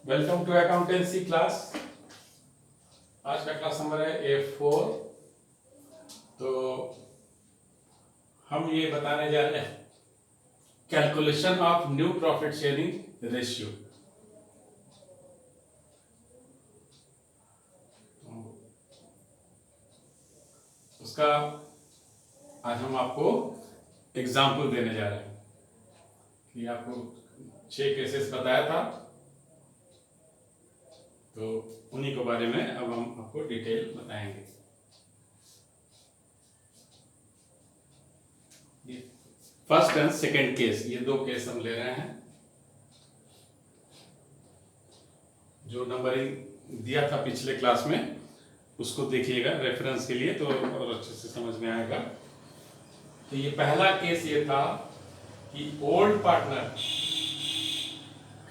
Welcome to accountancy class. आज का class number है A4। तो हम ये बताने जा रहे हैं calculation of new profit sharing ratio. उसका आज हम आपको एग्जाम्पल देने जा रहे हैं कि आपको 6 केसेस बताया था, तो उन्हीं के बारे में अब हम आपको डिटेल बताएंगे। फर्स्ट एंड सेकेंड केस, ये 2 केस हम ले रहे हैं। जो नंबरिंग दिया था पिछले क्लास में उसको देखिएगा रेफरेंस के लिए, तो और अच्छे से समझ में आएगा। तो ये पहला केस ये था कि ओल्ड पार्टनर,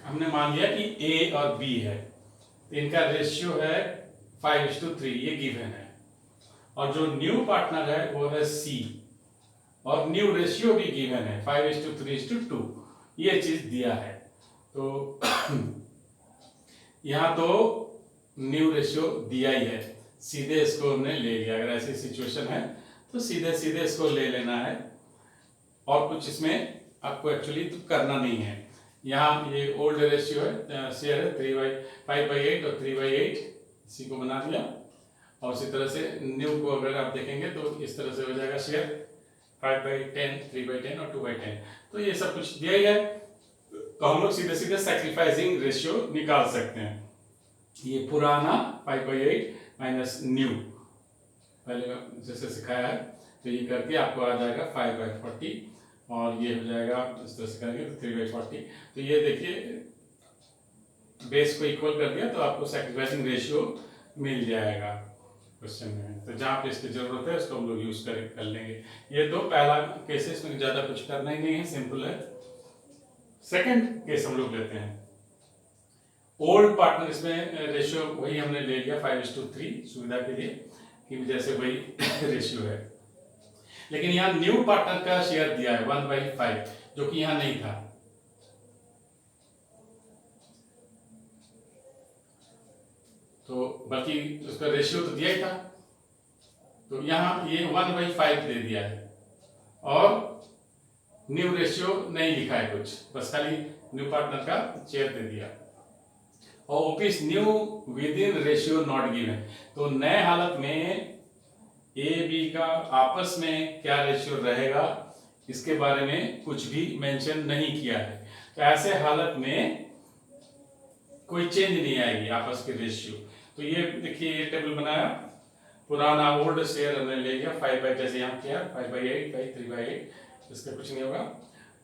हमने मान लिया कि ए और बी है, तो इनका रेशियो है 5:3, ये गिवन है। और जो न्यू पार्टनर है वो है सी, और न्यू रेशियो भी गिवन है 5:3:2, ये चीज दिया है। तो यहाँ तो न्यू रेशियो दिया ही है, सीधे इसको हमने ले लिया। अगर ऐसी सिचुएशन है तो सीधे सीधे इसको ले लेना है, और कुछ इसमें आपको एक्चुअली तो करना नहीं है। यहाँ ये ओल्ड रेशियो है, शेयर है 5/8 और 3/8, इसी को बना दिया। और उसी तरह से न्यू को अगर आप देखेंगे तो इस तरह से हो जाएगा शेयर 5/10, 3/10 और 2/10। तो ये सब कुछ दिया ही है, तो हम लोग सीधे सीधे सैक्रिफाइसिंग रेशियो निकाल सकते हैं। ये पुराना 5/8 माइनस न्यू, पहले जैसे सिखाया है, तो ये करके आपको आ जाएगा 5/40, और ये हो जाएगा इस तरह से करेंगे तो 3/40। तो ये देखिए बेस को इक्वल कर दिया, तो आपको सैक्रिफाइसिंग रेशियो मिल जाएगा क्वेश्चन में। तो जहाँ पे इसकी जरूरत है उसको हम लोग यूज कर लेंगे। ये तो पहला केस है, इसमें ज्यादा कुछ करना ही नहीं है, सिंपल है। सेकंड केस हम लोग लेते हैं। ओल्ड पार्टनर, इसमें रेशियो वही हमने ले लिया 5:3 सुविधा के लिए, कि जैसे वही रेशियो है। लेकिन यहाँ न्यू पार्टनर का शेयर दिया है 1/5, जो कि यहाँ नहीं था। तो बल्कि उसका रेशियो तो दिया ही था, तो यहाँ ये 1/5 दे दिया है, और न्यू रेशियो नहीं लिखा है कुछ, बस खाली न्यू पार्टनर का शेयर दे दिया। और office new with in ratio not given, तो नए हालत में ए बी का आपस में क्या रेशियो रहेगा इसके बारे में कुछ भी मेंशन नहीं किया है। तो ऐसे हालत में कोई चेंज नहीं आएगी आपस के रेशियो। तो ये देखिए, ये टेबल बनाया, पुराना ओल्ड शेयर हमने ले लिया 5/, जैसे यहाँ किया 5/8 3/8, इसका कुछ नहीं होगा।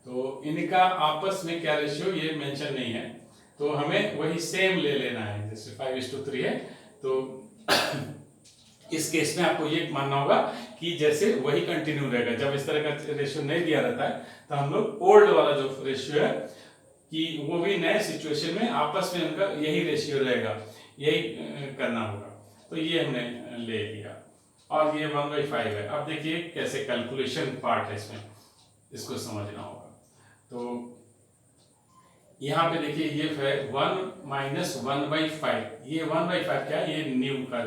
तो इनका आपस में क्या रेशियो ये मेंशन नहीं है, तो हमें वही सेम ले लेना है। जैसे 5:3 है, तो इस केस में आपको ये मानना होगा कि जैसे वही कंटिन्यू रहेगा। जब इस तरह का रेशियो नहीं दिया रहता है तो हम लोग ओल्ड वाला जो रेशियो है कि वो भी नए सिचुएशन में आपस में उनका यही रेशियो रहेगा, यही करना होगा। तो ये हमने ले लिया, और ये 1/5 है। अब देखिए कैसे कैलकुलेशन पार्ट है इसमें, इसको समझना होगा। तो यहाँ पे देखिए ये है 1 माइनस 1/5, ये 1/5 क्या है, ये न्यू का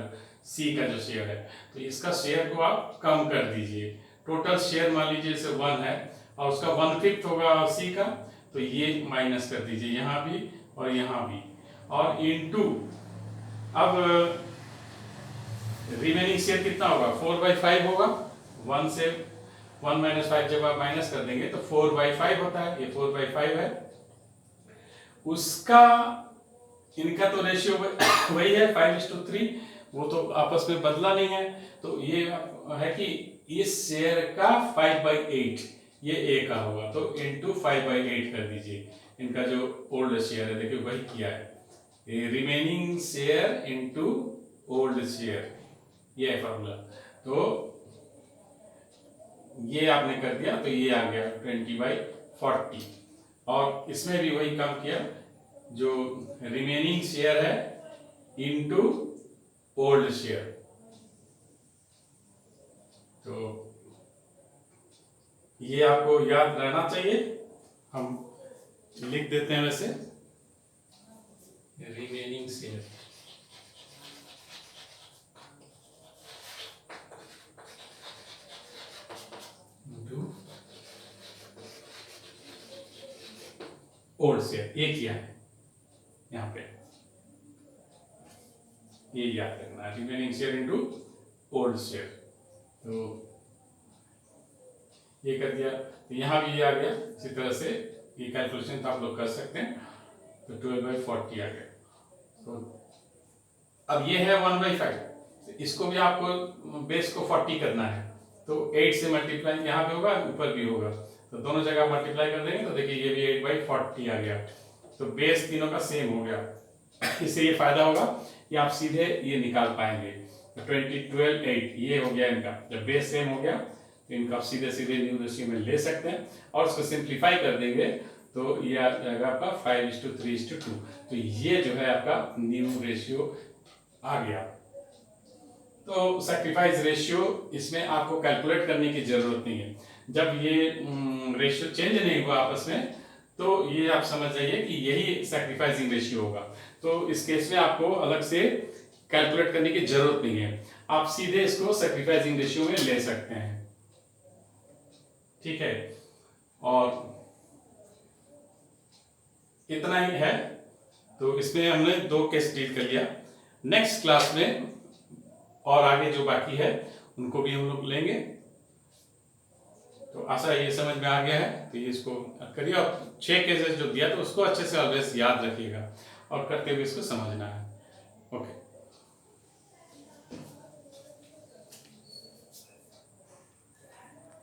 सी का जो शेयर है, तो इसका शेयर को आप कम कर दीजिए। टोटल शेयर मान लीजिए इसे 1 है, और उसका 1/5 होगा सी का, तो ये माइनस कर दीजिए यहाँ भी और यहाँ भी, और इनटू अब रिमेनिंग शेयर कितना होगा, 4/5 होगा। 1 से 1 माइनस 5 जब आप माइनस कर देंगे तो 4/5 होता है, ये 4/5 है। उसका इनका तो रेशियो वही है 5:3, वो तो आपस में बदला नहीं है। तो ये है कि इस शेयर का 5/8 ये ए का होगा, तो इनटू 5/8 कर दीजिए। इनका जो ओल्ड शेयर है देखिए वही किया है, ये remaining share into old share, ये है फॉर्मूला। तो ये आपने कर दिया, तो ये आ गया 20/40, और इसमें भी वही काम किया, जो रिमेनिंग शेयर है इनटू ओल्ड शेयर। तो ये आपको याद रहना चाहिए, हम लिख देते हैं वैसे। Remaining share into old share, ये किया है यहाँ पे, ये याद रखना, remaining share into old share. तो ये कर दिया, तो यहाँ भी ये आ गया। इसी तरह से ये कैलकुलेशन तो आप लोग कर सकते हैं। तो 12/40 आ गया। तो अब ये है 1/5, इसको भी आपको बेस को 40 करना है, तो 8 से मल्टीप्लाई यहाँ पे होगा, ऊपर भी होगा, तो दोनों जगह मल्टीप्लाई कर देंगे। तो देखिए ये भी 8/40 आ गया। तो बेस तीनों का सेम हो गया। इससे ये फायदा होगा कि आप सीधे ये निकाल पाएंगे। तो 20, 12, 8 ये हो गया इनका। जब बेस सेम हो गया तो इनका आप सीधे सीधे न्यू रेशियो में ले सकते हैं, और उसको सिंप्लीफाई कर देंगे तो ये आ जाएगा आपका 5:3:2। तो ये जो है आपका न्यू रेशियो आ गया। तो सैक्रिफाइस रेशियो इसमें आपको कैलकुलेट करने की जरूरत नहीं है। जब ये रेशियो चेंज नहीं हुआ आपस में, तो ये आप समझ जाइए कि यही सैक्रिफाइसिंग रेशियो होगा। तो इस केस में आपको अलग से कैलकुलेट करने की जरूरत नहीं है, आप सीधे इसको सैक्रिफाइसिंग रेशियो में ले सकते हैं। ठीक है, और इतना ही है। तो इसमें हमने 2 केस डील कर लिया। नेक्स्ट क्लास में और आगे जो बाकी है उनको भी हम लोग लेंगे। तो आशा ये समझ में आ गया है। तो ये इसको करिए, और 6 केसेस जो दिया तो उसको अच्छे से ऑलवेज याद रखिएगा और करते हुए इसको समझना है। ओके।